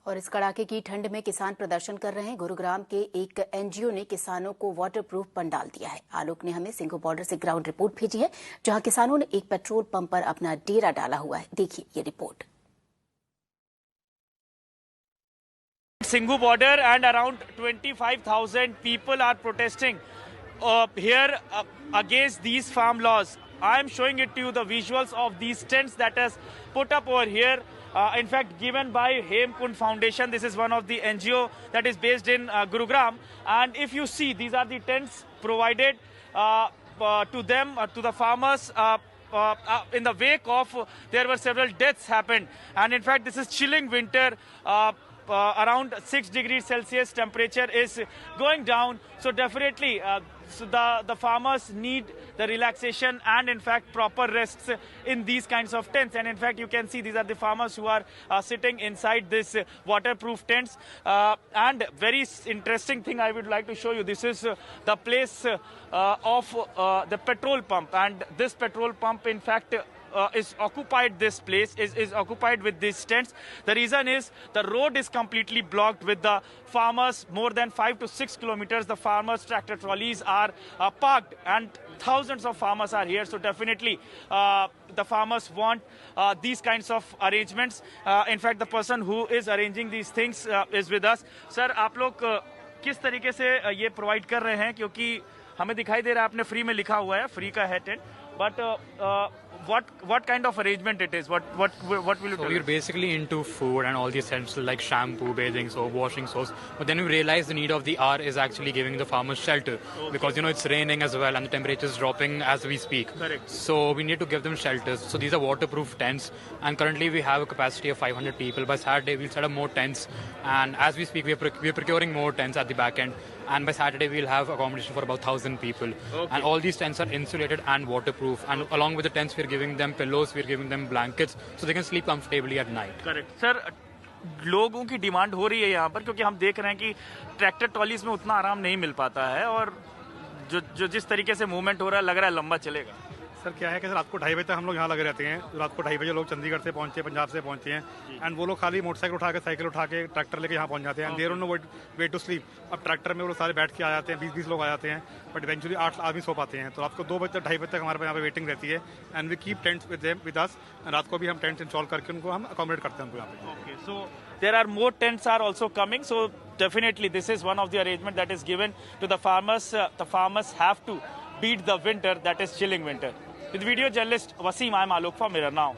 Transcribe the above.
और इस कड़ाके की ठंड में किसान प्रदर्शन कर रहे हैं। गुरुग्राम के एक एनजीओ ने किसानों को वाटरप्रूफ पंडाल दिया है। आलोक ने हमें सिंघू बॉर्डर से ग्राउंड रिपोर्ट भेजी है, जहां किसानों ने एक पेट्रोल पंप पर अपना डेरा डाला हुआ है। देखिए ये report. Singhu border and around 25,000 people are protesting here against these farm laws. I am showing it to you the visuals of these tents that is put up over here. In fact, given by Hemkund Foundation. This is one of the NGO that is based in Gurugram. And if you see, these are the tents provided to them, to the farmers. In the wake of, there were several deaths happened. And in fact, this is chilling winter. Around 6 degrees Celsius temperature is going down. So definitely so the farmers need the relaxation and in fact proper rests in these kinds of tents. And in fact you can see these are the farmers who are sitting inside this waterproof tents. And very interesting thing I would like to show you. This is the place of the petrol pump, and this petrol pump in fact is occupied. This place is occupied with these tents. The reason is the road is completely blocked with the farmers. More than 5 to 6 kilometers the farmers' tractor trolleys are parked, and thousands of farmers are here. So definitely the farmers want these kinds of arrangements. In fact, the person who is arranging these things is with us. Sir, आप लोग किस तरीके से ये provide कर रहे हैं? क्योंकि हमें दिखाई दे रहा है आपने फ्री में लिखा हुआ है, फ्री का है tent, but what kind of arrangement it is? What will you tell? We're basically into food and all the essentials like shampoo, bathing soap, washing soaps. But then we realized the need of the hour is actually giving the farmers shelter, because it's raining as well and the temperature is dropping as we speak. Correct. So we need to give them shelters. So these are waterproof tents, and currently we have a capacity of 500 people. By Saturday we'll set up more tents, and as we speak we're procuring more tents at the back end. And by Saturday we'll have accommodation for about 1,000 people. Okay. And all these tents are insulated and waterproof. And along with the tents, we're giving them pillows, we're giving them blankets, so they can sleep comfortably at night. Correct. Sir, लोगों की demand हो रही है यहाँ पर, क्योंकि हम देख रहे हैं कि ट्रैक्टर ट्रॉलीज में उतना आराम नहीं मिल पाता है, और जो जिस तरीके से मूवमेंट हो रहा है लग रहा है लंबा चलेगा। सर क्या है कि रात को 2:30 बजे तक हम लोग यहाँ लगे रहते हैं। रात को 2:30 बजे लोग चंडीगढ़ से पहुंचे, पंजाब से पहुंचे हैं, एंड वो लोग खाली मोटरसाइकिल उठा के, साइकिल उठा के, ट्रैक्टर लेके यहाँ पहुंच जाते हैं। There no way to sleep. अब ट्रैक्टर में वो लोग सारे बैठ के आ जाते हैं, 20-20 लोग आ जाते हैं, बट इवेंचुअली 8 आदमी सो पाते हैं। तो रात को 2 बजे तक, 2:30 बजे तक हमारे यहाँ पे वेटिंग रहती है, and we keep tents with us. रात को भी हम टेंट्स इंस्टॉल करके उनको हम अकोमोडेट करते हैं उनको यहाँ पे। Okay, so there are more tents are also coming. So definitely this is one of the arrangement that is given to the farmers. The farmers have to beat the winter, that is chilling winter. With video journalist Wasim, I'm Alok for Mirror Now.